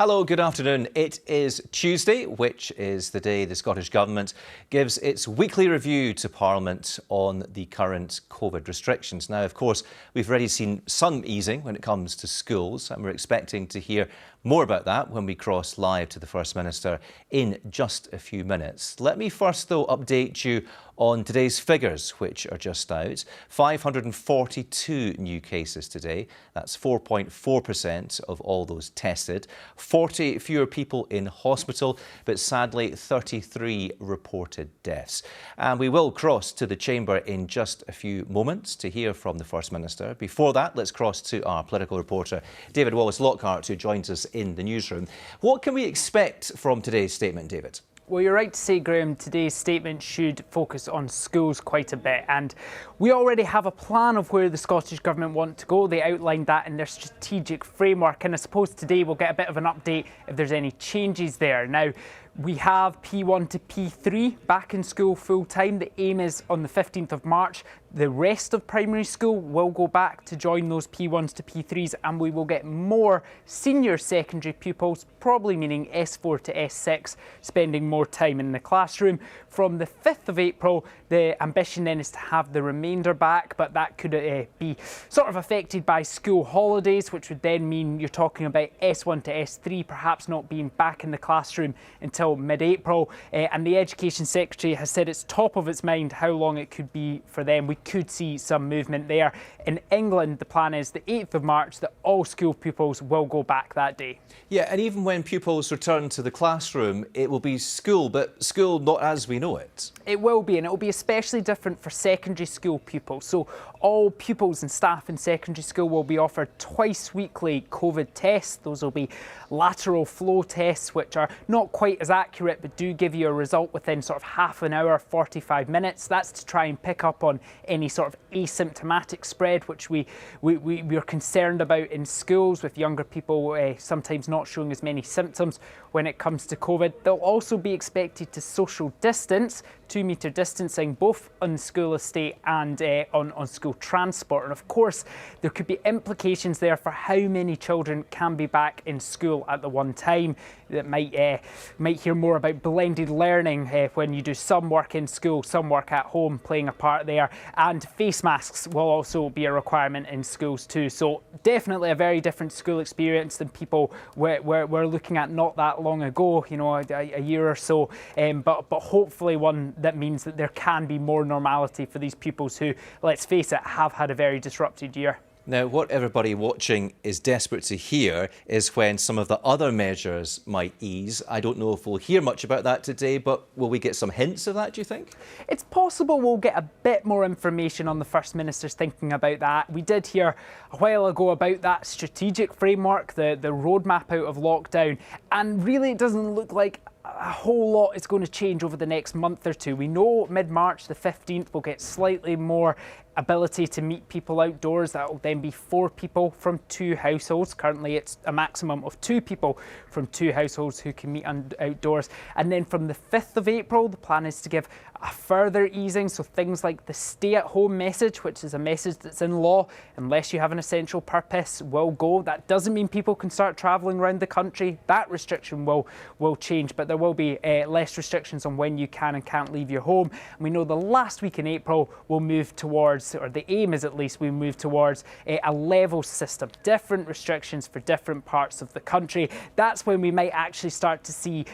Hello, good afternoon. It is Tuesday, which is the day the Scottish Government gives its weekly review to Parliament on the current COVID restrictions. Now, of course, we've already seen some easing when it comes to schools, and we're expecting to hear more about that when we cross live to the First Minister in just a few minutes. Let me first, though, update you on today's figures, which are just out. 542 new cases today. That's 4.4% of all those tested. 40 fewer people in hospital, but sadly 33 reported deaths. And we will cross to the Chamber in just a few moments to hear from the First Minister. Before that, let's cross to our political reporter, David Wallace-Lockhart, who joins us in the newsroom. What can we expect from today's statement, David? Well, you're right to say, Graham, today's statement should focus on schools quite a bit. And we already have a plan of where the Scottish Government want to go. They outlined that in their strategic framework. And I suppose today we'll get a bit of an update if there's any changes there. Now, we have P1 to P3 back in school full time. The aim is on the 15th of March. The rest of primary school will go back to join those P1s to P3s, and we will get more senior secondary pupils, probably meaning S4 to S6, spending more time in the classroom. From the 5th of April, the ambition then is to have the remainder back, but that could be sort of affected by school holidays, which would then mean you're talking about S1 to S3 perhaps not being back in the classroom until mid-April. And the Education Secretary has said it's top of its mind how long it could be for them. We could see some movement there. In England, the plan is the 8th of March that all school pupils will go back that day. Yeah, and even when pupils return to the classroom, it will be school, but school not as we know it. It will be, and it will be especially different for secondary school pupils. So all pupils and staff in secondary school will be offered twice weekly COVID tests. Those will be lateral flow tests, which are not quite as accurate, but do give you a result within sort of half an hour, 45 minutes. That's to try and pick up on any sort of asymptomatic spread, which we're concerned about in schools with younger people sometimes not showing as many symptoms when it comes to COVID. They'll also be expected to social distance, 2-metre distancing, both on school estate and on school transport. And of course, there could be implications there for how many children can be back in school at the one time. That might hear more about blended learning when you do some work in school, some work at home, playing a part there. And face masks will also be a requirement in schools too. So definitely a very different school experience than people were looking at not that long ago, you know, a year or so. But hopefully one that means that there can be more normality for these pupils who, let's face it, have had a very disrupted year. Now, what everybody watching is desperate to hear is when some of the other measures might ease. I don't know if we'll hear much about that today, but will we get some hints of that, do you think? It's possible we'll get a bit more information on the First Minister's thinking about that. We did hear a while ago about that strategic framework, the roadmap out of lockdown, and really it doesn't look like a whole lot is going to change over the next month or two. We know mid-March, the 15th, we'll get slightly more ability to meet people outdoors. That will then be 4 people from 2 households. Currently it's a maximum of 2 people from 2 households who can meet outdoors. And then from the 5th of April, the plan is to give a further easing. So things like the stay-at-home message, which is a message that's in law, unless you have an essential purpose, will go. That doesn't mean people can start travelling around the country. That restriction will change, but there will be less restrictions on when you can and can't leave your home. And we know the last week in April will move towards, or the aim is at least, we move towards a level system, different restrictions for different parts of the country. That's when we might actually start to see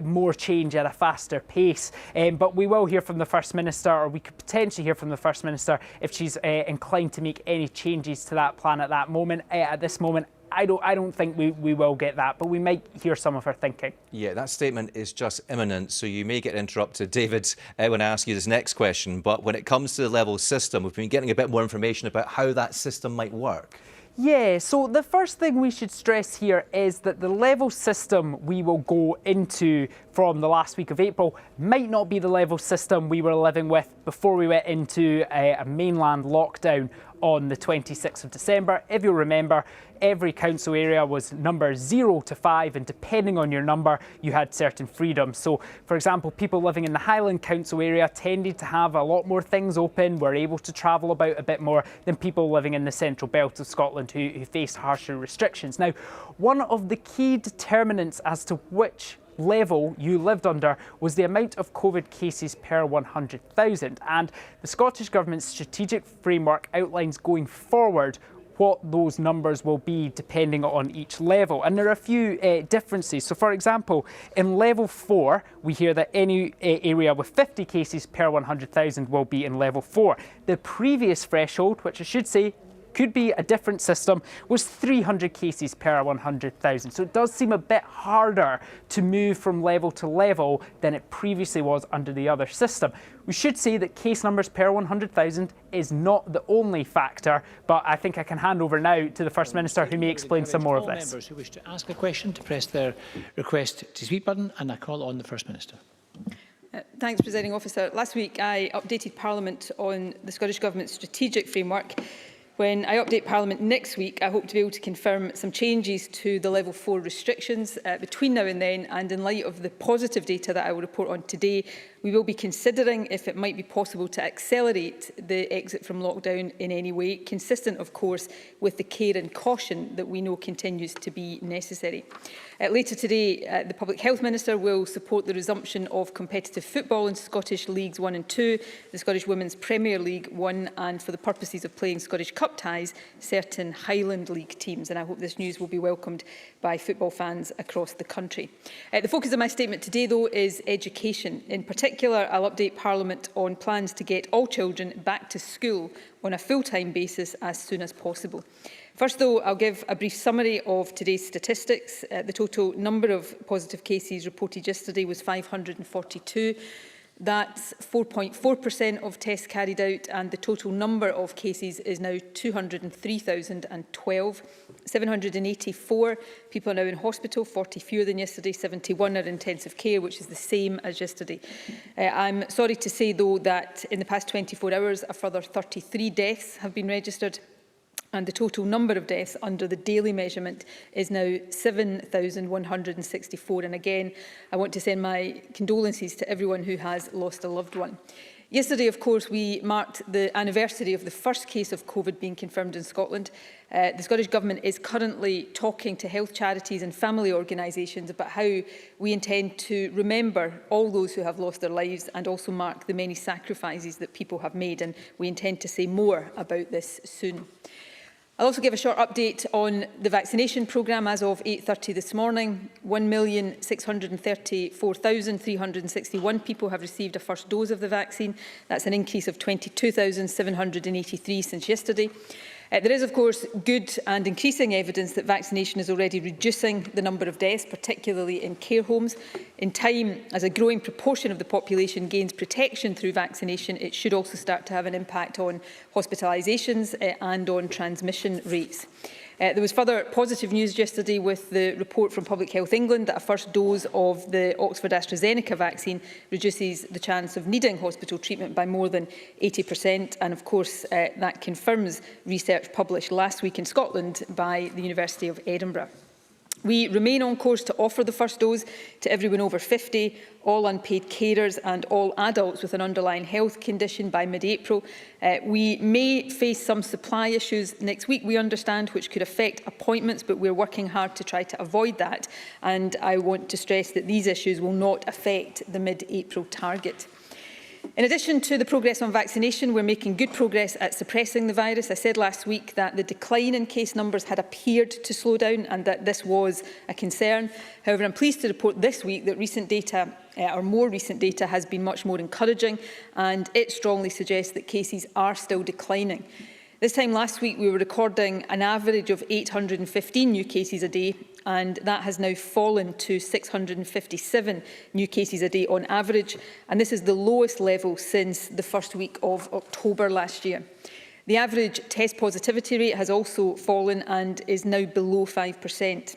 more change at a faster pace. But we will hear from the First Minister, or we could potentially hear from the First Minister if she's inclined to make any changes to that plan at that moment. At this moment, I don't think we will get that, but we might hear some of her thinking. Yeah, that statement is just imminent, so you may get interrupted, David, when I ask you this next question. But when it comes to the level system, we've been getting a bit more information about how that system might work. Yeah, so the first thing we should stress here is that the level system we will go into from the last week of April might not be the level system we were living with before we went into a mainland lockdown on the 26th of December. If you'll remember, every council area was number 0 to 5, and depending on your number, you had certain freedoms. So, for example, people living in the Highland Council area tended to have a lot more things open, were able to travel about a bit more than people living in the central belt of Scotland who faced harsher restrictions. Now, one of the key determinants as to which level you lived under was the amount of COVID cases per 100,000, and the Scottish Government's strategic framework outlines going forward what those numbers will be depending on each level. And there are a few differences. So, for example, in level 4, we hear that any area with 50 cases per 100,000 will be in level 4. The previous threshold, which I should say could be a different system, was 300 cases per 100,000. So it does seem a bit harder to move from level to level than it previously was under the other system. We should say that case numbers per 100,000 is not the only factor, but I think I can hand over now to the First Minister, who may explain some more of this. Members who wish to ask a question to press their request to speak button, and I call on the First Minister. Thanks, Presiding Officer. Last week I updated Parliament on the Scottish Government's strategic framework. When I update Parliament next week, I hope to be able to confirm some changes to the Level 4 restrictions between now and then, and in light of the positive data that I will report on today, we will be considering if it might be possible to accelerate the exit from lockdown in any way, consistent, of course, with the care and caution that we know continues to be necessary. Later today, the Public Health Minister will support the resumption of competitive football in Scottish Leagues 1 and 2, the Scottish Women's Premier League 1, and for the purposes of playing Scottish Cup ties, certain Highland League teams. And I hope this news will be welcomed by football fans across the country. The focus of my statement today, though, is education. In particular, I'll update Parliament on plans to get all children back to school on a full-time basis as soon as possible. First, though, I'll give a brief summary of today's statistics. The total number of positive cases reported yesterday was 542. That's 4.4% of tests carried out, and the total number of cases is now 203,012. 784 people are now in hospital, 40 fewer than yesterday. 71 are in intensive care, which is the same as yesterday. I'm sorry to say, though, that in the past 24 hours, a further 33 deaths have been registered, and the total number of deaths under the daily measurement is now 7,164. And again, I want to send my condolences to everyone who has lost a loved one. Yesterday, of course, we marked the anniversary of the first case of COVID being confirmed in Scotland. The Scottish Government is currently talking to health charities and family organisations about how we intend to remember all those who have lost their lives and also mark the many sacrifices that people have made, and we intend to say more about this soon. I'll also give a short update on the vaccination programme. As of 8:30 this morning, 1,634,361 people have received a first dose of the vaccine. That's an increase of 22,783 since yesterday. There is, of course, good and increasing evidence that vaccination is already reducing the number of deaths, particularly in care homes. In time, as a growing proportion of the population gains protection through vaccination, it should also start to have an impact on hospitalisations and on transmission rates. There was further positive news yesterday with the report from Public Health England that a first dose of the Oxford AstraZeneca vaccine reduces the chance of needing hospital treatment by more than 80%. And of course, that confirms research published last week in Scotland by the University of Edinburgh. We remain on course to offer the first dose to everyone over 50, all unpaid carers and all adults with an underlying health condition by mid-April. We may face some supply issues next week, we understand, which could affect appointments, but we're working hard to try to avoid that. And I want to stress that these issues will not affect the mid-April target. In addition to the progress on vaccination, we're making good progress at suppressing the virus. I said last week that the decline in case numbers had appeared to slow down and that this was a concern. However, I'm pleased to report this week that recent data, or more recent data, has been much more encouraging, and it strongly suggests that cases are still declining. This time last week, we were recording an average of 815 new cases a day, and that has now fallen to 657 new cases a day on average, and this is the lowest level since the first week of October last year. The average test positivity rate has also fallen and is now below 5%.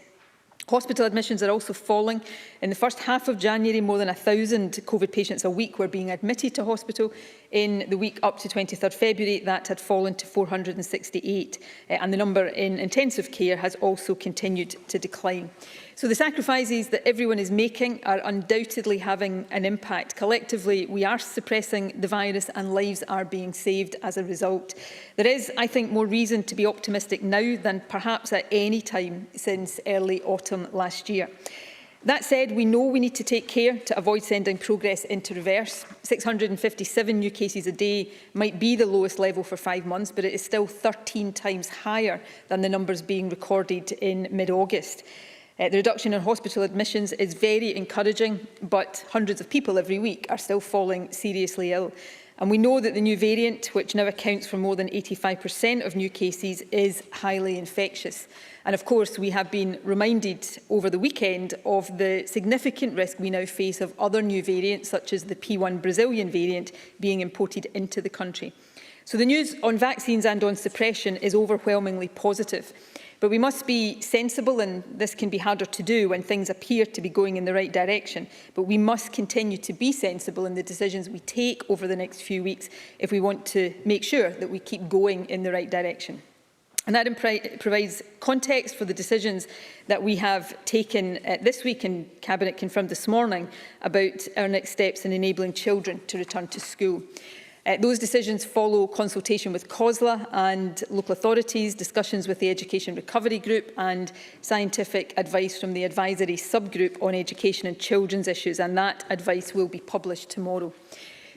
Hospital admissions are also falling. In the first half of January, more than 1,000 COVID patients a week were being admitted to hospital. In the week up to 23rd February, that had fallen to 468, and the number in intensive care has also continued to decline. So the sacrifices that everyone is making are undoubtedly having an impact. Collectively, we are suppressing the virus and lives are being saved as a result. There is, I think, more reason to be optimistic now than perhaps at any time since early autumn last year. That said, we know we need to take care to avoid sending progress into reverse. 657 new cases a day might be the lowest level for 5 months, but it is still 13 times higher than the numbers being recorded in mid-August. The reduction in hospital admissions is very encouraging, but hundreds of people every week are still falling seriously ill. And we know that the new variant, which now accounts for more than 85% of new cases, is highly infectious. And of course, we have been reminded over the weekend of the significant risk we now face of other new variants, such as the P1 Brazilian variant, being imported into the country. So the news on vaccines and on suppression is overwhelmingly positive. But we must be sensible, and this can be harder to do when things appear to be going in the right direction. But we must continue to be sensible in the decisions we take over the next few weeks if we want to make sure that we keep going in the right direction. And that provides context for the decisions that we have taken this week, and Cabinet confirmed this morning, about our next steps in enabling children to return to school. Those decisions follow consultation with COSLA and local authorities, discussions with the Education Recovery Group and scientific advice from the Advisory Subgroup on Education and Children's Issues, and that advice will be published tomorrow.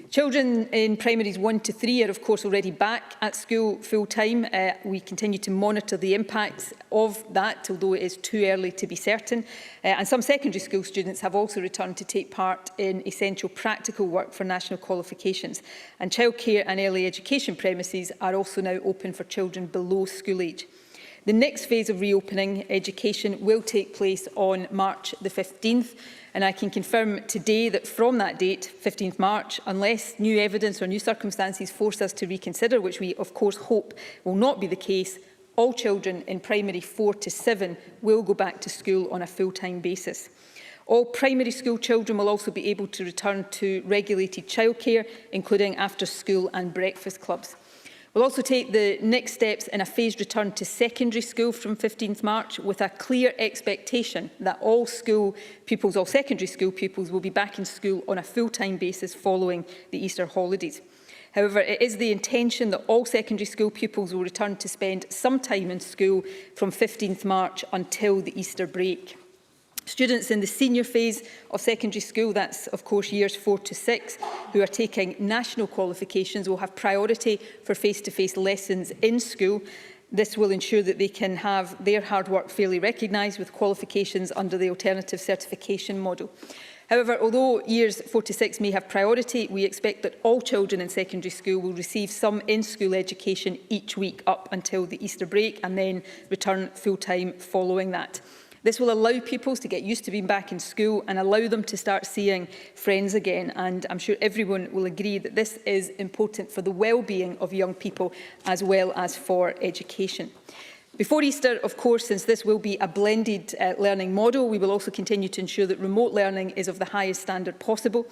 Children in primaries 1 to 3 are of course already back at school full-time. We continue to monitor the impacts of that, although it is too early to be certain. And some secondary school students have also returned to take part in essential practical work for national qualifications. And childcare and early education premises are also now open for children below school age. The next phase of reopening education will take place on March the 15th. And I can confirm today that from that date, 15th March, unless new evidence or new circumstances force us to reconsider, which we of course hope will not be the case, all children in primary 4 to 7 will go back to school on a full-time basis. All primary school children will also be able to return to regulated childcare, including after-school and breakfast clubs. We'll also take the next steps in a phased return to secondary school from 15th March with a clear expectation that all school pupils, all secondary school pupils will be back in school on a full-time basis following the Easter holidays. However, it is the intention that all secondary school pupils will return to spend some time in school from 15th March until the Easter break. Students in the senior phase of secondary school, that's of course years 4 to 6, who are taking national qualifications will have priority for face-to-face lessons in school. This will ensure that they can have their hard work fairly recognised with qualifications under the alternative certification model. However, although years 4 to 6 may have priority, we expect that all children in secondary school will receive some in-school education each week up until the Easter break and then return full-time following that. This will allow pupils to get used to being back in school and allow them to start seeing friends again. And I'm sure everyone will agree that this is important for the well-being of young people as well as for education. Before Easter, of course, since this will be a blended learning model, we will also continue to ensure that remote learning is of the highest standard possible.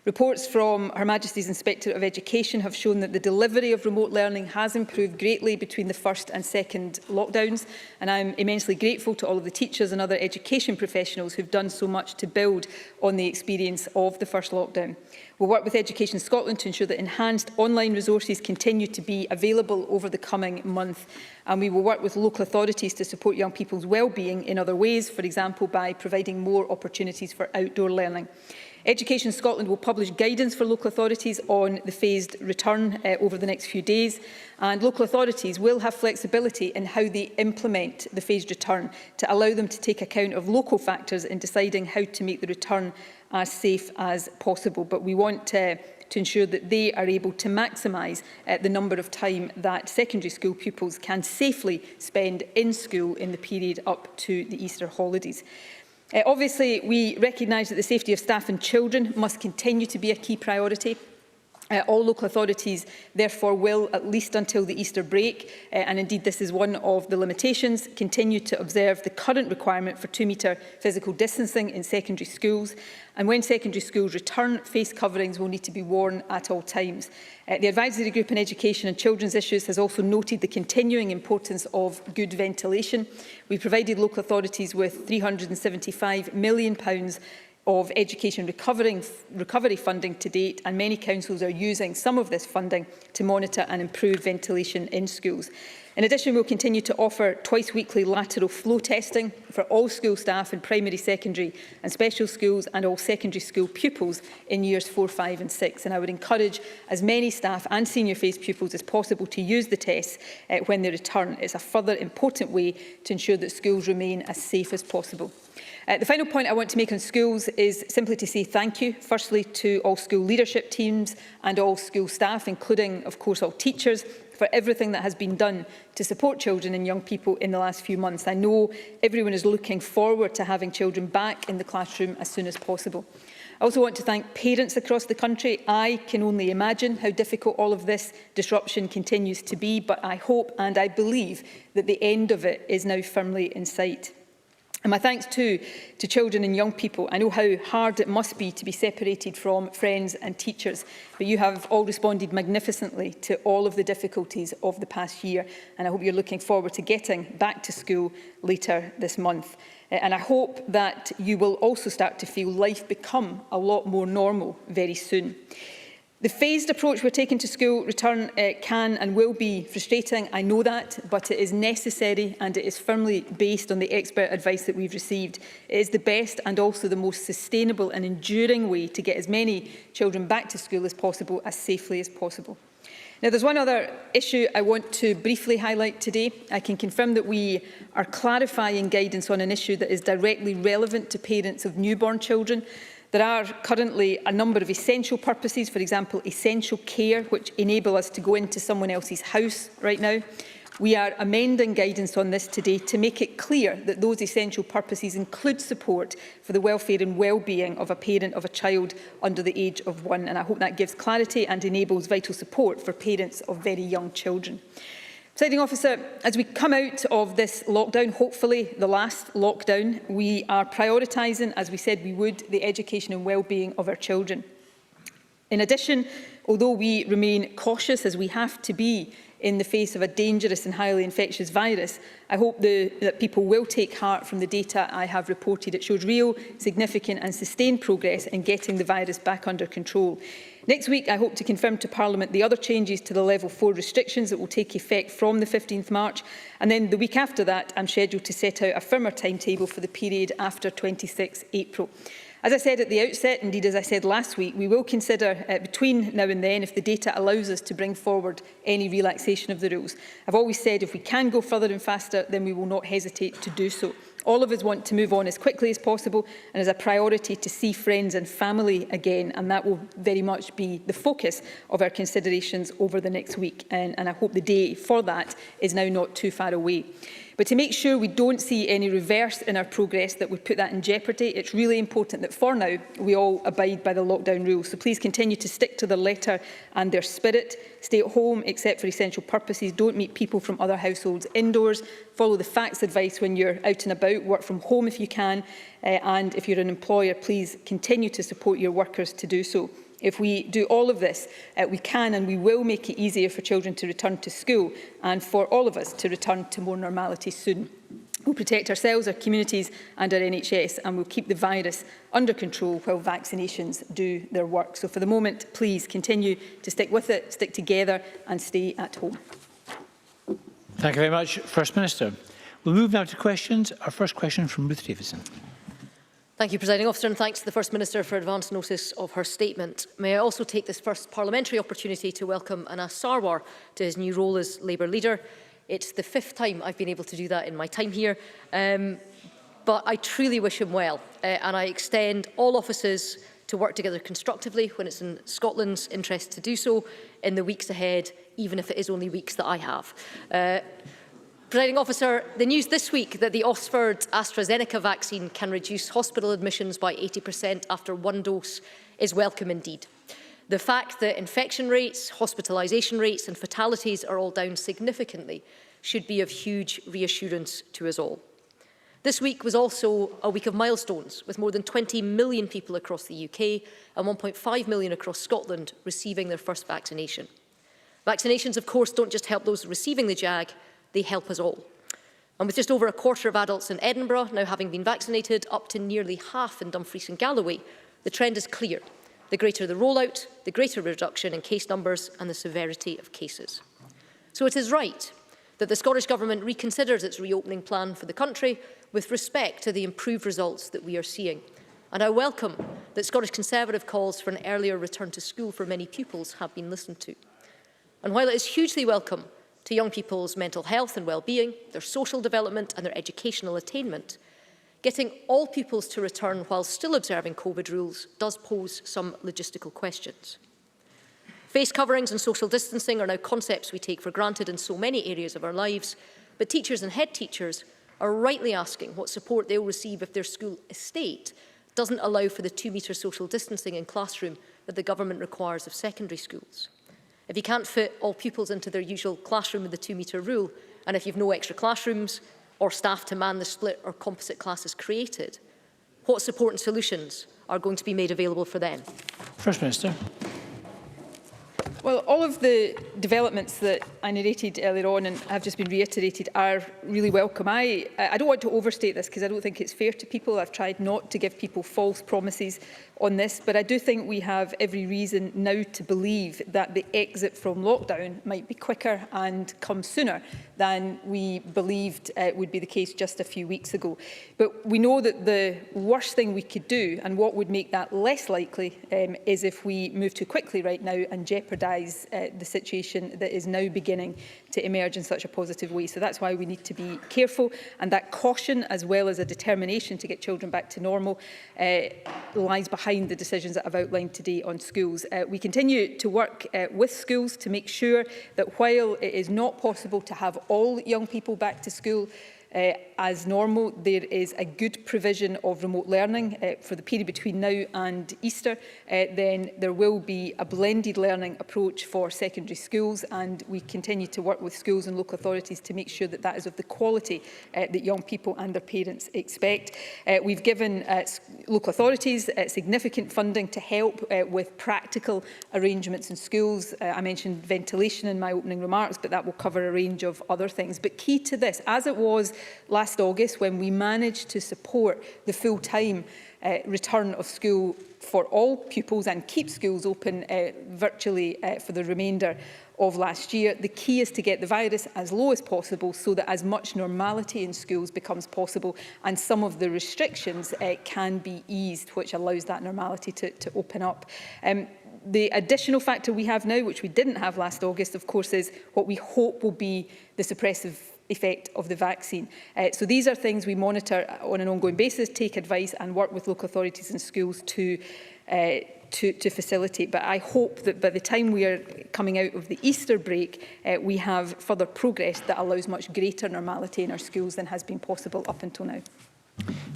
Reports from Her Majesty's Inspectorate of Education have shown that the delivery of remote learning has improved greatly between the first and second lockdowns, and I'm immensely grateful to all of the teachers and other education professionals who've done so much to build on the experience of the first lockdown. We'll work with Education Scotland to ensure that enhanced online resources continue to be available over the coming month, and we will work with local authorities to support young people's well-being in other ways, for example by providing more opportunities for outdoor learning. Education Scotland will publish guidance for local authorities on the phased return over the next few days, and local authorities will have flexibility in how they implement the phased return to allow them to take account of local factors in deciding how to make the return as safe as possible. But we want to ensure that they are able to maximise the number of time that secondary school pupils can safely spend in school in the period up to the Easter holidays. Obviously, we recognise that the safety of staff and children must continue to be a key priority. All local authorities, therefore, will, at least until the Easter break, and indeed this is one of the limitations, continue to observe the current requirement for 2-metre physical distancing in secondary schools. And when secondary schools return, face coverings will need to be worn at all times. The Advisory Group on Education and Children's Issues has also noted the continuing importance of good ventilation. We provided local authorities with £375 million of education recovery funding to date, and many councils are using some of this funding to monitor and improve ventilation in schools. In addition, we'll continue to offer twice-weekly lateral flow testing for all school staff in primary, secondary and special schools, and all secondary school pupils in years 4, 5 and 6. And I would encourage as many staff and senior phase pupils as possible to use the tests when they return. It's a further important way to ensure that schools remain as safe as possible. The final point I want to make on schools is simply to say thank you, firstly, to all school leadership teams and all school staff, including, of course, all teachers, for everything that has been done to support children and young people in the last few months. I know everyone is looking forward to having children back in the classroom as soon as possible. I also want to thank parents across the country. I can only imagine how difficult all of this disruption continues to be, but I hope and I believe that the end of it is now firmly in sight. And my thanks too to children and young people. I know how hard it must be to be separated from friends and teachers, but you have all responded magnificently to all of the difficulties of the past year, and I hope you're looking forward to getting back to school later this month. And I hope that you will also start to feel life become a lot more normal very soon. The phased approach we're taking to school return can and will be frustrating, I know that, but it is necessary and it is firmly based on the expert advice that we've received. It is the best and also the most sustainable and enduring way to get as many children back to school as possible, as safely as possible. Now, there's one other issue I want to briefly highlight today. I can confirm that we are clarifying guidance on an issue that is directly relevant to parents of newborn children. There are currently a number of essential purposes, for example, essential care, which enable us to go into someone else's house right now. We are amending guidance on this today to make it clear that those essential purposes include support for the welfare and well-being of a parent of a child under the age of 1. And I hope that gives clarity and enables vital support for parents of very young children. Presiding Officer, as we come out of this lockdown, hopefully the last lockdown, we are prioritising, as we said we would, the education and well-being of our children. In addition, although we remain cautious, as we have to be in the face of a dangerous and highly infectious virus, I hope that people will take heart from the data I have reported. It shows real, significant and sustained progress in getting the virus back under control. Next week, I hope to confirm to Parliament the other changes to the Level 4 restrictions that will take effect from the 15th March. And then the week after that, I'm scheduled to set out a firmer timetable for the period after 26 April. As I said at the outset, indeed as I said last week, we will consider between now and then if the data allows us to bring forward any relaxation of the rules. I've always said if we can go further and faster, then we will not hesitate to do so. All of us want to move on as quickly as possible and as a priority to see friends and family again, and that will very much be the focus of our considerations over the next week, and I hope the day for that is now not too far away. But to make sure we don't see any reverse in our progress that would put that in jeopardy, it's really important that for now we all abide by the lockdown rules. So please continue to stick to their letter and their spirit. Stay at home except for essential purposes. Don't meet people from other households indoors. Follow the facts advice when you're out and about. Work from home if you can. And if you're an employer, please continue to support your workers to do so. If we do all of this, we can and we will make it easier for children to return to school and for all of us to return to more normality soon. We'll protect ourselves, our communities and our NHS, and we'll keep the virus under control while vaccinations do their work. So for the moment, please continue to stick with it, stick together and stay at home. Thank you very much, First Minister. We'll move now to questions. Our first question from Ruth Davison. Thank you, Presiding Officer, and thanks to the First Minister for advance notice of her statement. May I also take this first parliamentary opportunity to welcome Anas Sarwar to his new role as Labour leader. It's the 5th time I've been able to do that in my time here, but I truly wish him well, and I extend all offices to work together constructively when it's in Scotland's interest to do so in the weeks ahead, even if it is only weeks that I have. Presiding Officer, the news this week that the Oxford AstraZeneca vaccine can reduce hospital admissions by 80% after one dose is welcome indeed. The fact that infection rates, hospitalisation rates and fatalities are all down significantly should be of huge reassurance to us all. This week was also a week of milestones, with more than 20 million people across the UK and 1.5 million across Scotland receiving their first vaccination. Vaccinations, of course, don't just help those receiving the JAG, they help us all. And with just over a quarter of adults in Edinburgh now having been vaccinated, up to nearly half in Dumfries and Galloway, the trend is clear. The greater the rollout, the greater reduction in case numbers and the severity of cases. So it is right that the Scottish Government reconsiders its reopening plan for the country with respect to the improved results that we are seeing. And I welcome that Scottish Conservative calls for an earlier return to school for many pupils have been listened to. And while it is hugely welcome to young people's mental health and well-being, their social development and their educational attainment, getting all pupils to return while still observing COVID rules does pose some logistical questions. Face coverings and social distancing are now concepts we take for granted in so many areas of our lives, but teachers and head teachers are rightly asking what support they will receive if their school estate doesn't allow for the 2-metre social distancing in classroom that the government requires of secondary schools. If you can't fit all pupils into their usual classroom with the 2-metre rule, and if you've no extra classrooms or staff to man the split or composite classes created, what support and solutions are going to be made available for them? First Minister. Well, all of the developments that I narrated earlier on and have just been reiterated are really welcome. I don't want to overstate this because I don't think it's fair to people. I've tried not to give people false promises on this, but I do think we have every reason now to believe that the exit from lockdown might be quicker and come sooner than we believed would be the case just a few weeks ago. But we know that the worst thing we could do, and what would make that less likely, is if we move too quickly right now and jeopardise the situation that is now beginning to emerge in such a positive way. So that's why we need to be careful, and that caution, as well as a determination to get children back to normal, lies behind the decisions that I've outlined today on schools. We continue to work with schools to make sure that while it is not possible to have all young people back to school as normal, there is a good provision of remote learning for the period between now and Easter. Then there will be a blended learning approach for secondary schools, and we continue to work with schools and local authorities to make sure that that is of the quality that young people and their parents expect. We've given local authorities significant funding to help with practical arrangements in schools. I mentioned ventilation in my opening remarks, but that will cover a range of other things. But key to this, as it was last August when we managed to support the full-time return of school for all pupils and keep schools open virtually for the remainder of last year. The key is to get the virus as low as possible so that as much normality in schools becomes possible and some of the restrictions can be eased, which allows that normality to open up. The additional factor we have now, which we didn't have last August, of course, is what we hope will be the suppressive effect of the vaccine. So these are things we monitor on an ongoing basis, take advice and work with local authorities and schools to facilitate. But I hope that by the time we are coming out of the Easter break, we have further progress that allows much greater normality in our schools than has been possible up until now.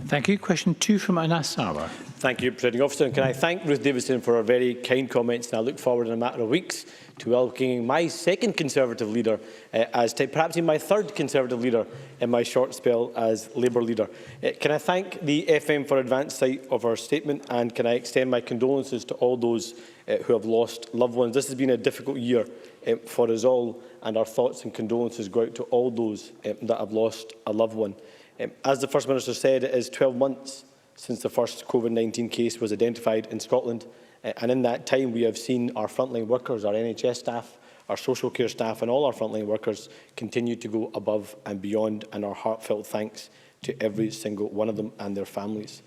Thank you. Question 2 from Anas Sarwar. Thank you, Presiding Officer. And can I thank Ruth Davidson for her very kind comments, and I look forward in a matter of weeks to welcoming my second Conservative leader perhaps even my third Conservative leader in my short spell as Labour leader. Can I thank the FM for advance sight of her statement, and can I extend my condolences to all those who have lost loved ones. This has been a difficult year for us all, and our thoughts and condolences go out to all those that have lost a loved one. As the First Minister said, it is 12 months since the first COVID-19 case was identified in Scotland, and in that time we have seen our frontline workers, our NHS staff, our social care staff and all our frontline workers continue to go above and beyond, and our heartfelt thanks to every single one of them and their families.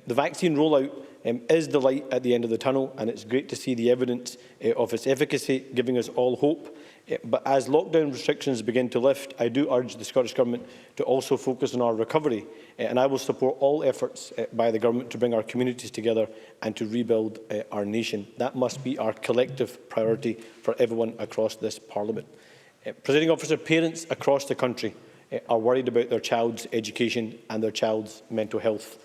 The vaccine rollout is the light at the end of the tunnel, and it's great to see the evidence of its efficacy giving us all hope. But as lockdown restrictions begin to lift, I do urge the Scottish Government to also focus on our recovery, and I will support all efforts by the Government to bring our communities together and to rebuild our nation. That must be our collective priority for everyone across this Parliament. Presiding Officer, parents across the country are worried about their child's education and their child's mental health.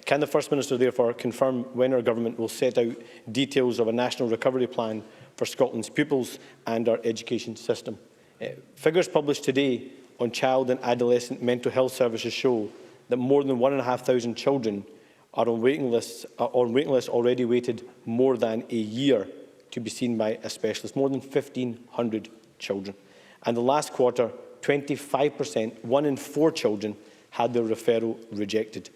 Can the First Minister therefore confirm when our government will set out details of a national recovery plan for Scotland's pupils and our education system? Figures published today on child and adolescent mental health services show that more than 1,500 children are on waiting lists already waited more than a year to be seen by a specialist, more than 1,500 children. And the last quarter, 25%, 1 in 4 children, had their referral rejected.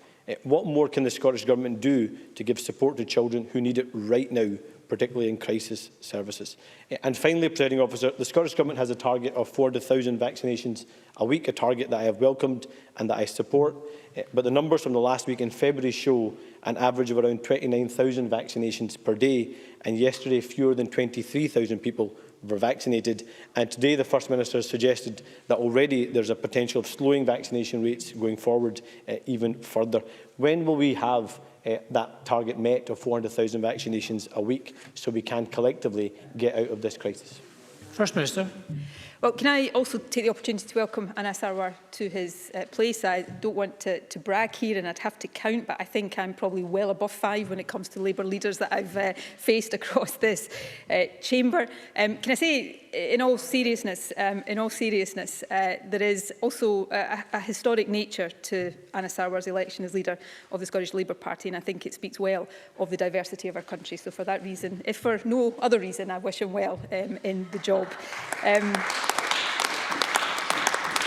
What more can the Scottish Government do to give support to children who need it right now, particularly in crisis services? And finally, Presiding Officer, the Scottish Government has a target of 400,000 vaccinations a week, a target that I have welcomed and that I support. But the numbers from the last week in February show an average of around 29,000 vaccinations per day, and yesterday fewer than 23,000 people were vaccinated. And today the First Minister has suggested that already there's a potential of slowing vaccination rates going forward even further. When will we have that target met of 400,000 vaccinations a week so we can collectively get out of this crisis? First Minister. Well, can I also take the opportunity to welcome Anas Sarwar to his place? I don't want to brag here, and I'd have to count, but I think I'm probably well above 5 when it comes to Labour leaders that I've faced across this chamber. Can I say, in all seriousness, there is also a historic nature to Anas Sarwar's election as leader of the Scottish Labour Party, and I think it speaks well of the diversity of our country. So for that reason, if for no other reason, I wish him well in the job.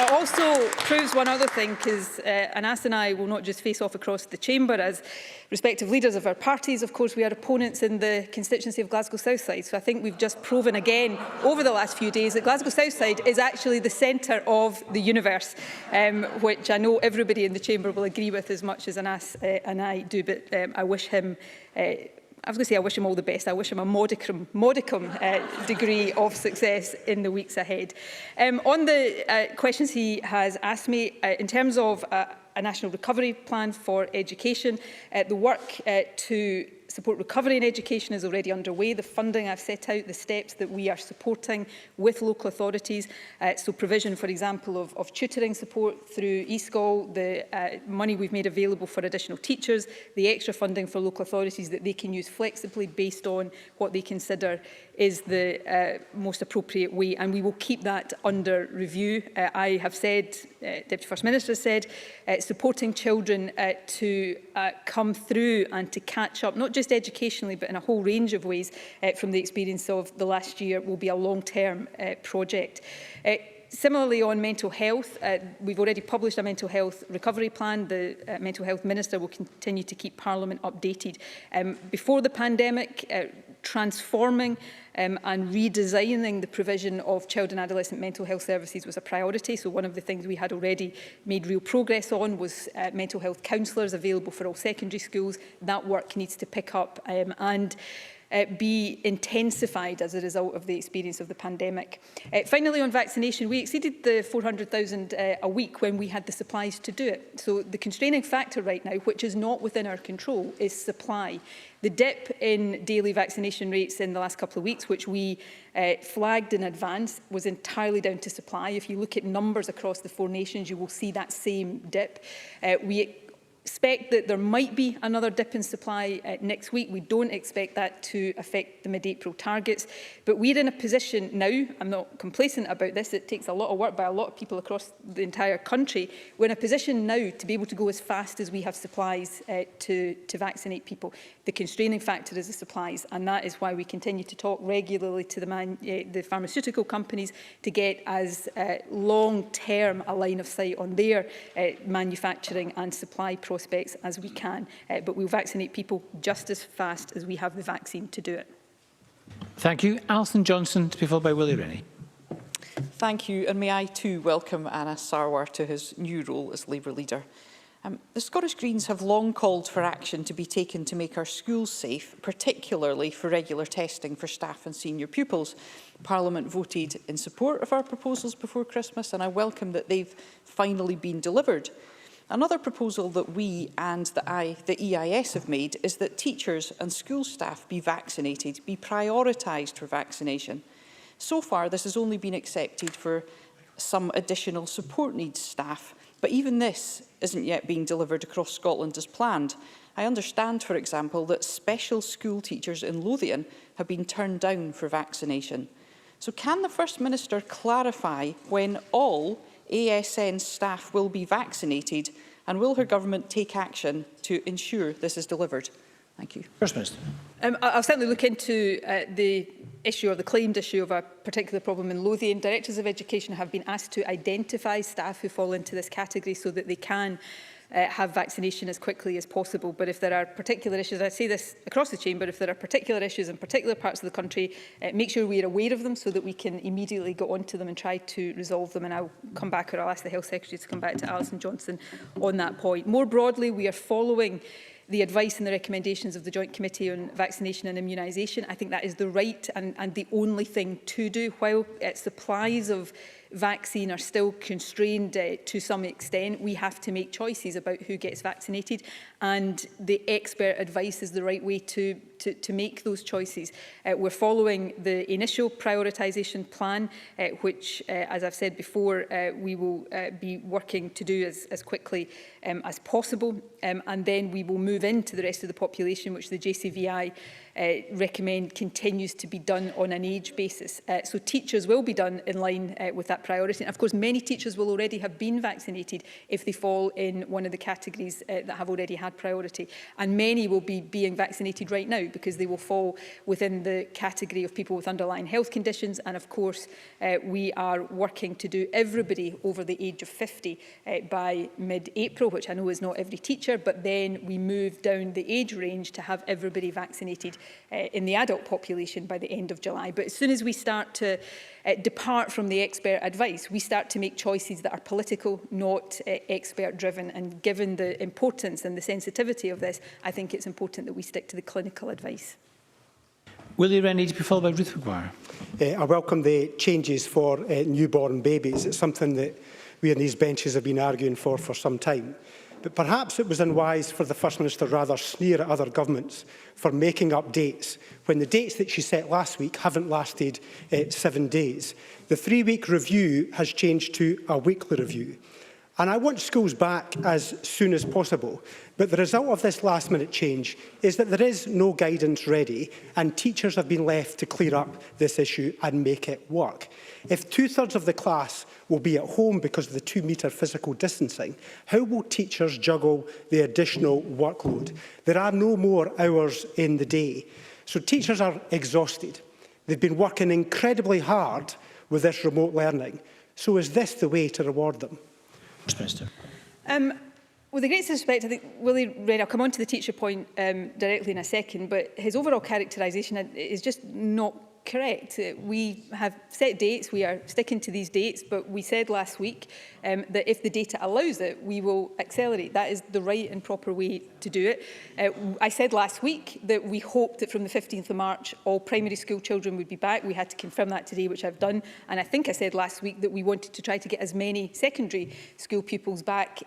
It also proves one other thing, because Anas and I will not just face off across the chamber as respective leaders of our parties. Of course, we are opponents in the constituency of Glasgow Southside. So I think we've just proven again over the last few days that Glasgow Southside is actually the centre of the universe, which I know everybody in the chamber will agree with as much as Anas and I do. But I wish him I was going to say I wish him all the best. I wish him a modicum degree of success in the weeks ahead. On the questions he has asked me, in terms of a national recovery plan for education, the work to support recovery in education is already underway. The funding I've set out, the steps that we are supporting with local authorities, so provision, for example, of tutoring support through eSchool, the money we've made available for additional teachers, the extra funding for local authorities that they can use flexibly based on what they consider is the most appropriate way, and we will keep that under review. I have said, Deputy First Minister has said, supporting children to come through and to catch up, not just educationally, but in a whole range of ways from the experience of the last year, will be a long-term project. Similarly, on mental health, we've already published a mental health recovery plan. The Mental Health Minister will continue to keep Parliament updated. Before the pandemic, transforming and redesigning the provision of child and adolescent mental health services was a priority. So one of the things we had already made real progress on was mental health counsellors available for all secondary schools. That work needs to pick up and be intensified as a result of the experience of the pandemic. Finally, on vaccination, we exceeded the 400,000 a week when we had the supplies to do it. So the constraining factor right now, which is not within our control, is supply. The dip in daily vaccination rates in the last couple of weeks, which we flagged in advance, was entirely down to supply. If you look at numbers across the 4 nations, you will see that same dip. We expect that there might be another dip in supply next week. We don't expect that to affect the mid-April targets. But we're in a position now, I'm not complacent about this, it takes a lot of work by a lot of people across the entire country. We're in a position now to be able to go as fast as we have supplies to vaccinate people. The constraining factor is the supplies, and that is why we continue to talk regularly to the pharmaceutical companies to get as long-term a line of sight on their manufacturing and supply prospects as we can, but we'll vaccinate people just as fast as we have the vaccine to do it. Thank you. Alison Johnson, to be followed by Willie Rennie. Thank you, and may I too welcome Anas Sarwar to his new role as Labour leader. The Scottish Greens have long called for action to be taken to make our schools safe, particularly for regular testing for staff and senior pupils. Parliament voted in support of our proposals before Christmas, and I welcome that they've finally been delivered. Another proposal that we and the EIS have made is that teachers and school staff be vaccinated, be prioritised for vaccination. So far, this has only been accepted for some additional support needs staff, But even this isn't yet being delivered across Scotland as planned. I understand, for example, that special school teachers in Lothian have been turned down for vaccination. So can the First Minister clarify when all ASN staff will be vaccinated, and will her government take action to ensure this is delivered? Thank you. First Minister. I'll certainly look into the issue or the claimed issue of a particular problem in Lothian. Directors of Education have been asked to identify staff who fall into this category so that they can have vaccination as quickly as possible. But if there are particular issues, I say this across the chamber, if there are particular issues in particular parts of the country, make sure we are aware of them so that we can immediately go onto them and try to resolve them. And I'll come back, or I'll ask the Health Secretary to come back to Alison Johnson on that point. More broadly, we are following the advice and the recommendations of the Joint Committee on Vaccination and Immunisation. I think that is the right and the only thing to do. While supplies of vaccine are still constrained to some extent, we have to make choices about who gets vaccinated, and the expert advice is the right way to make those choices. We're following the initial prioritisation plan, which, as I've said before, we will be working to do as quickly as possible, and then we will move into the rest of the population, which the JCVI recommend continues to be done on an age basis. So teachers will be done in line with that priority. And of course, many teachers will already have been vaccinated if they fall in one of the categories that have already had priority. And many will be being vaccinated right now because they will fall within the category of people with underlying health conditions. And of course, we are working to do everybody over the age of 50 by mid-April, which I know is not every teacher, but then we move down the age range to have everybody vaccinated in the adult population by the end of July. But as soon as we start to depart from the expert advice, we start to make choices that are political, not expert-driven. And given the importance and the sensitivity of this, I think it's important that we stick to the clinical advice. Willie Rennie to be followed by Ruth McGuire. I welcome the changes for newborn babies. It's something that we on these benches have been arguing for some time. But perhaps it was unwise for the First Minister rather sneer at other governments for making up dates when the dates that she set last week haven't lasted 7 days. The 3-week review has changed to a weekly review. And I want schools back as soon as possible. But the result of this last-minute change is that there is no guidance ready, and teachers have been left to clear up this issue and make it work. If 2/3 of the class will be at home because of the 2-metre physical distancing, how will teachers juggle the additional workload? There are no more hours in the day. So teachers are exhausted. They've been working incredibly hard with this remote learning. So is this the way to reward them? Minister. With the greatest respect, I think Willie Rennie, I'll come on to the teacher point directly in a second, but his overall characterisation is just not correct. We have set dates, we are sticking to these dates, but we said last week that if the data allows it, we will accelerate. That is the right and proper way to do it. I said last week that we hoped that from the 15th of March, all primary school children would be back. We had to confirm that today, which I've done. And I think I said last week that we wanted to try to get as many secondary school pupils back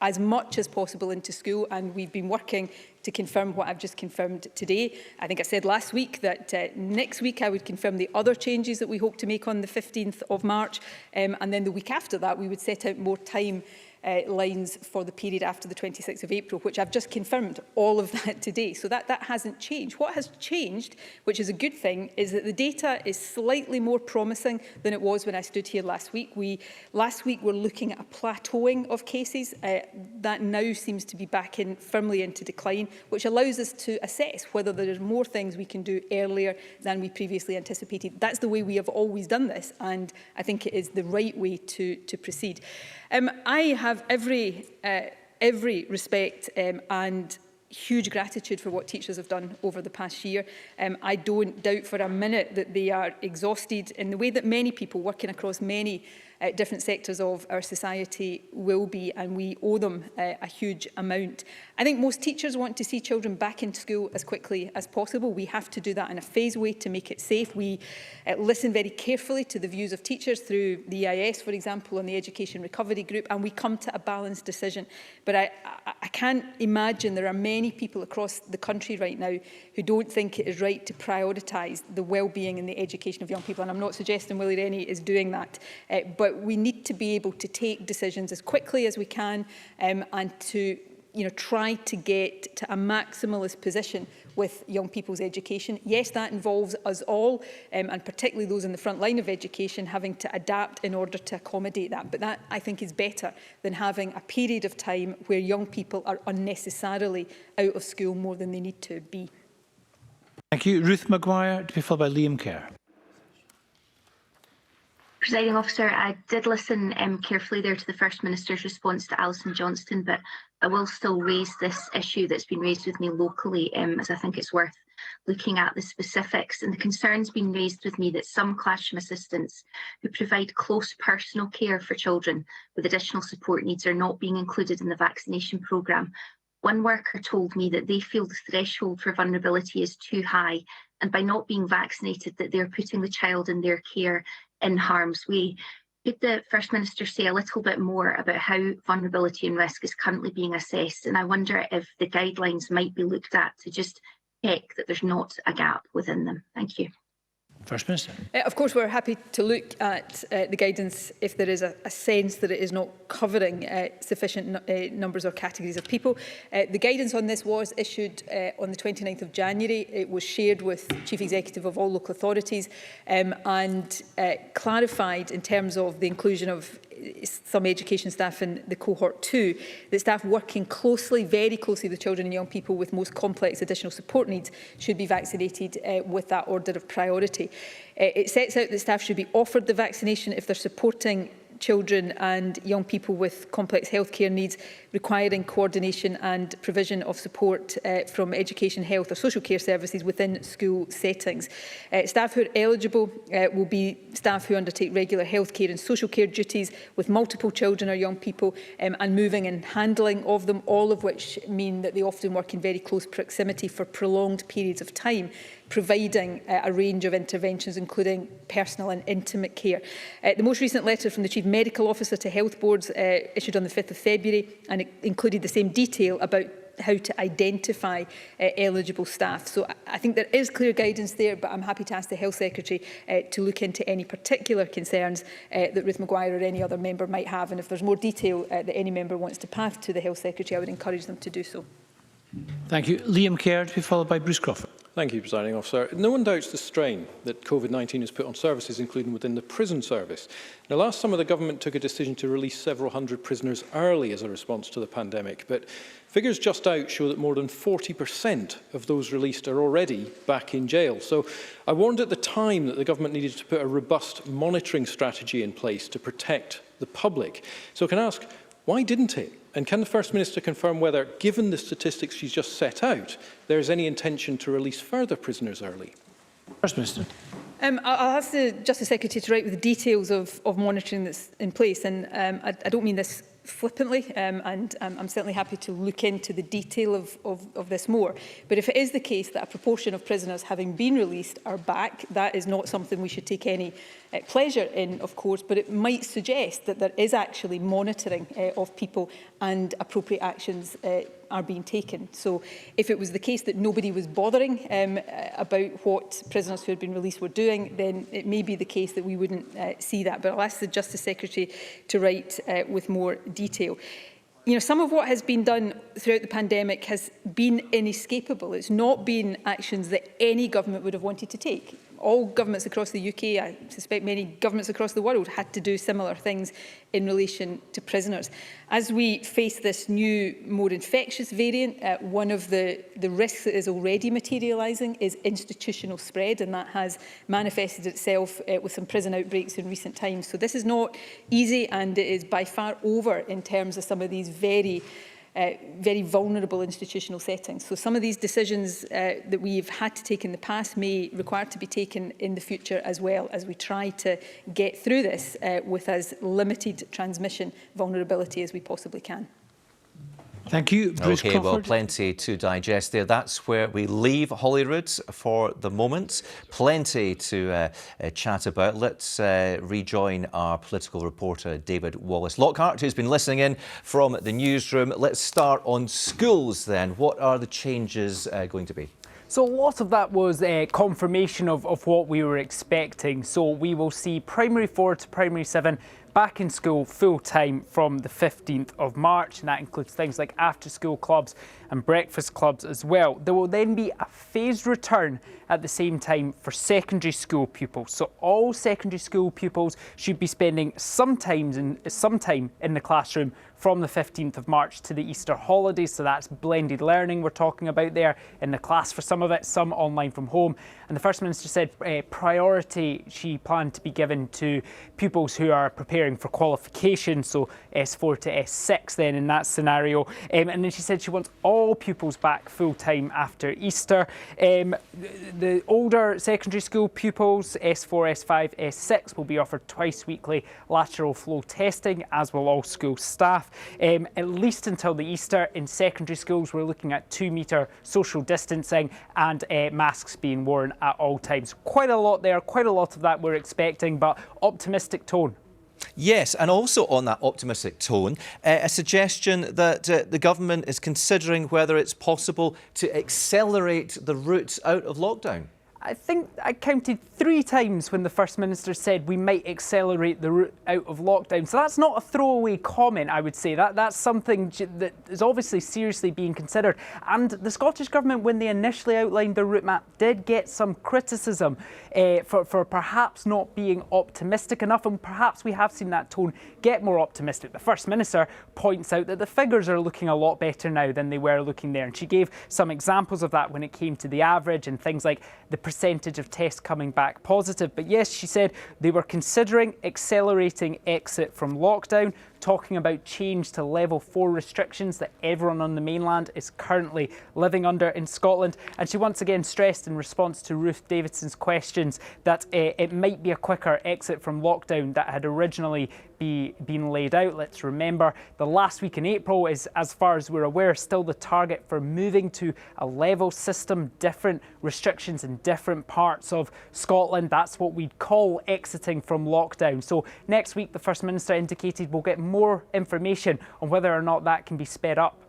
as much as possible into school, and we've been working to confirm what I've just confirmed today. I think I said last week that next week I would confirm the other changes that we hope to make on the 15th of March, and then the week after that we would set out more time lines for the period after the 26th of April, which I've just confirmed all of that today. So that hasn't changed. What has changed, which is a good thing, is that the data is slightly more promising than it was when I stood here last week. Last week were looking at a plateauing of cases. That now seems to be back firmly into decline, which allows us to assess whether there are more things we can do earlier than we previously anticipated. That's the way we have always done this, and I think it is the right way to proceed. I have every respect and huge gratitude for what teachers have done over the past year. I don't doubt for a minute that they are exhausted in the way that many people working across many different sectors of our society will be, and we owe them a huge amount. I think most teachers want to see children back in school as quickly as possible. We have to do that in a phased way to make it safe. We listen very carefully to the views of teachers through the EIS, for example, and the Education Recovery Group, and we come to a balanced decision. But I can't imagine there are many people across the country right now who don't think it is right to prioritise the well-being and the education of young people, and I'm not suggesting Willie Rennie is doing that, but but we need to be able to take decisions as quickly as we can and to try to get to a maximalist position with young people's education. Yes, that involves us all, and particularly those in the front line of education, having to adapt in order to accommodate that. But that, I think, is better than having a period of time where young people are unnecessarily out of school more than they need to be. Thank you. Ruth Maguire, to be followed by Liam Kerr. Presiding Officer, I did listen carefully there to the First Minister's response to Alison Johnston, but I will still raise this issue that's been raised with me locally, as I think it's worth looking at the specifics. And the concern's been raised with me that some classroom assistants who provide close personal care for children with additional support needs are not being included in the vaccination programme. One worker told me that they feel the threshold for vulnerability is too high, and by not being vaccinated, that they're putting the child in their care in harm's way. Could the First Minister say a little bit more about how vulnerability and risk is currently being assessed? And I wonder if the guidelines might be looked at to just check that there's not a gap within them. Thank you. First Minister. Of course, we're happy to look at the guidance if there is a sense that it is not covering sufficient numbers or categories of people. The guidance on this was issued on the 29th of January. It was shared with Chief Executive of all local authorities and clarified in terms of the inclusion of some education staff in the cohort 2, that staff working closely, very closely with children and young people with most complex additional support needs should be vaccinated with that order of priority. It sets out that staff should be offered the vaccination if they're supporting children and young people with complex healthcare needs requiring coordination and provision of support from education, health or social care services within school settings. Staff who are eligible will be staff who undertake regular healthcare and social care duties with multiple children or young people and moving and handling of them, all of which mean that they often work in very close proximity for prolonged periods of time, providing a range of interventions, including personal and intimate care. The most recent letter from the Chief Medical Officer to health boards issued on the 5th of February, and it included the same detail about how to identify eligible staff. So I think there is clear guidance there, but I'm happy to ask the Health Secretary to look into any particular concerns that Ruth Maguire or any other member might have. And if there's more detail that any member wants to pass to the Health Secretary, I would encourage them to do so. Thank you. Liam Kerr, to be followed by Bruce Crawford. Thank you, Presiding Officer. No one doubts the strain that COVID-19 has put on services, including within the prison service. Now, last summer, the government took a decision to release several hundred prisoners early as a response to the pandemic, but figures just out show that more than 40% of those released are already back in jail. So I warned at the time that the government needed to put a robust monitoring strategy in place to protect the public. So can I ask, why didn't it? And can the First Minister confirm whether, given the statistics she's just set out, there is any intention to release further prisoners early? First Minister. I'll ask the Justice Secretary to write with the details of monitoring that's in place. And I don't mean this flippantly, and I'm certainly happy to look into the detail of this more. But if it is the case that a proportion of prisoners having been released are back, that is not something we should take any pleasure in, of course, but it might suggest that there is actually monitoring of people and appropriate actions are being taken. So if it was the case that nobody was bothering about what prisoners who had been released were doing, then it may be the case that we wouldn't see that. But I'll ask the Justice Secretary to write with more detail. You know, some of what has been done throughout the pandemic has been inescapable. It's not been actions that any government would have wanted to take. All governments across the UK, I suspect many governments across the world, had to do similar things in relation to prisoners. As we face this new, more infectious variant, one of the risks that is already materialising is institutional spread, and that has manifested itself with some prison outbreaks in recent times. So this is not easy, and it is by far over in terms of some of these very vulnerable institutional settings. So some of these decisions that we've had to take in the past may require to be taken in the future as well, as we try to get through this with as limited transmission vulnerability as we possibly can. Thank you. Bruce OK, Crawford. well, plenty to digest there. That's where we leave Holyrood for the moment. Plenty to chat about. Let's rejoin our political reporter, David Wallace-Lockhart, who's been listening in from the newsroom. Let's start on schools then. What are the changes going to be? So a lot of that was confirmation of what we were expecting. So we will see primary 4 to primary 7 back in school full-time from the 15th of March, and that includes things like after-school clubs and breakfast clubs as well. There will then be a phased return at the same time for secondary school pupils. So all secondary school pupils should be spending some time in the classroom from the 15th of March to the Easter holidays. So that's blended learning we're talking about there, in the class for some of it, some online from home. And the First Minister said priority she planned to be given to pupils who are preparing for qualification, so S4 to S6 then in that scenario. And then she said she wants all pupils back full-time after Easter. The older secondary school pupils, S4, S5, S6, will be offered twice weekly lateral flow testing, as will all school staff. At least until the Easter. In secondary schools, we're looking at 2-metre social distancing and masks being worn at all times. Quite a lot there, quite a lot of that we're expecting, but optimistic tone. Yes, and also on that optimistic tone, a suggestion that the government is considering whether it's possible to accelerate the route out of lockdown. I think I counted 3 times when the First Minister said we might accelerate the route out of lockdown. So that's not a throwaway comment, I would say. That's something that is obviously seriously being considered. And the Scottish Government, when they initially outlined the route map, did get some criticism for perhaps not being optimistic enough. And perhaps we have seen that tone get more optimistic. The First Minister points out that the figures are looking a lot better now than they were looking there. And she gave some examples of that when it came to the average and things like the percentage of tests coming back positive. But yes, she said they were considering accelerating exit from lockdown, talking about change to level 4 restrictions that everyone on the mainland is currently living under in Scotland. And she once again stressed in response to Ruth Davidson's questions that it might be a quicker exit from lockdown that had originally been laid out. Let's remember the last week in April is, as far as we're aware, still the target for moving to a level system, different restrictions in different parts of Scotland. That's what we'd call exiting from lockdown. So next week, the First Minister indicated we'll get more information on whether or not that can be sped up.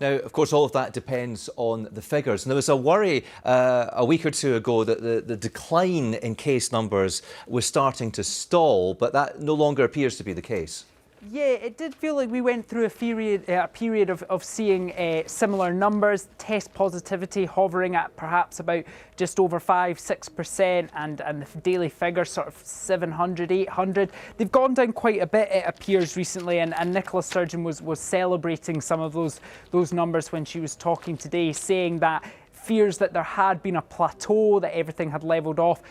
Now, of course, all of that depends on the figures. And there was a worry a week or two ago that the decline in case numbers was starting to stall, but that no longer appears to be the case. Yeah, it did feel like we went through a period of seeing similar numbers, test positivity hovering at perhaps about just over 5-6%, and the daily figures sort of 700, 800. They've gone down quite a bit, it appears, recently, and Nicola Sturgeon was celebrating some of those numbers when she was talking today, saying that fears that there had been a plateau, that everything had levelled off,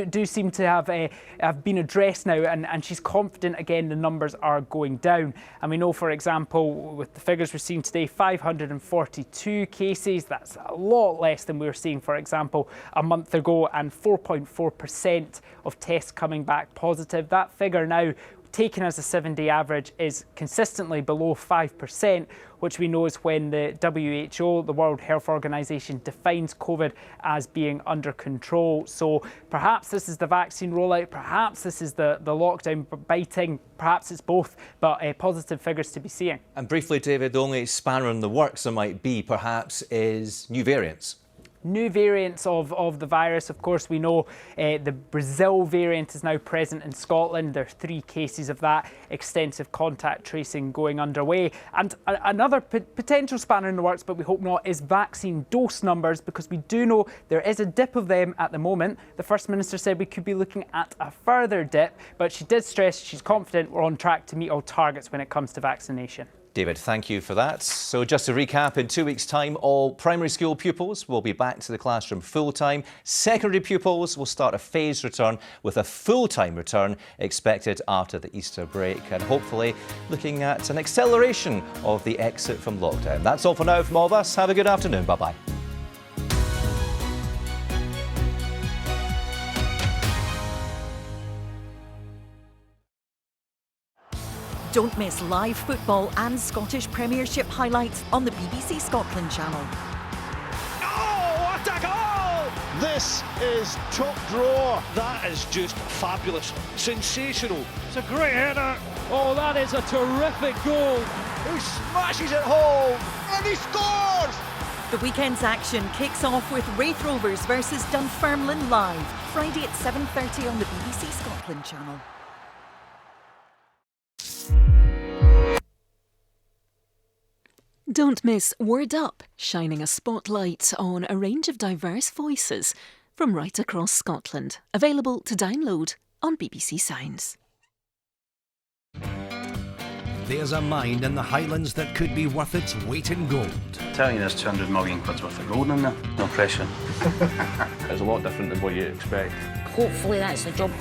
do seem to have been addressed now, and she's confident again the numbers are going down. And we know, for example, with the figures we're seeing today, 542 cases, that's a lot less than we were seeing, for example, a month ago, and 4.4% of tests coming back positive. That figure now, taken as a 7-day average, is consistently below 5%, which we know is when the WHO, the World Health Organization, defines COVID as being under control. So perhaps this is the vaccine rollout, perhaps this is the lockdown biting, perhaps it's both, but positive figures to be seeing. And briefly, David, the only spanner in the works there might be, perhaps, is new variants. New variants of the virus. Of course, we know the Brazil variant is now present in Scotland. There are 3 cases of that. Extensive contact tracing going underway. And another potential spanner in the works, but we hope not, is vaccine dose numbers, because we do know there is a dip of them at the moment. The First Minister said we could be looking at a further dip, but she did stress she's confident we're on track to meet all targets when it comes to vaccination. David, thank you for that. So just to recap, in 2 weeks' time, all primary school pupils will be back to the classroom full-time. Secondary pupils will start a phased return, with a full-time return expected after the Easter break, and hopefully looking at an acceleration of the exit from lockdown. That's all for now from all of us. Have a good afternoon. Bye-bye. Don't miss live football and Scottish Premiership highlights on the BBC Scotland channel. Oh, what a goal! This is top drawer. That is just fabulous. Sensational. It's a great header. Oh, that is a terrific goal. He smashes it home and he scores! The weekend's action kicks off with Raith Rovers versus Dunfermline live, Friday at 7:30 on the BBC Scotland channel. Don't miss Word Up, shining a spotlight on a range of diverse voices from right across Scotland. Available to download on BBC Sounds. There's a mine in the Highlands that could be worth its weight in gold. Telling you there's 200 million quid's worth of gold in there. No pressure. It's a lot different than what you expect. Hopefully that's the job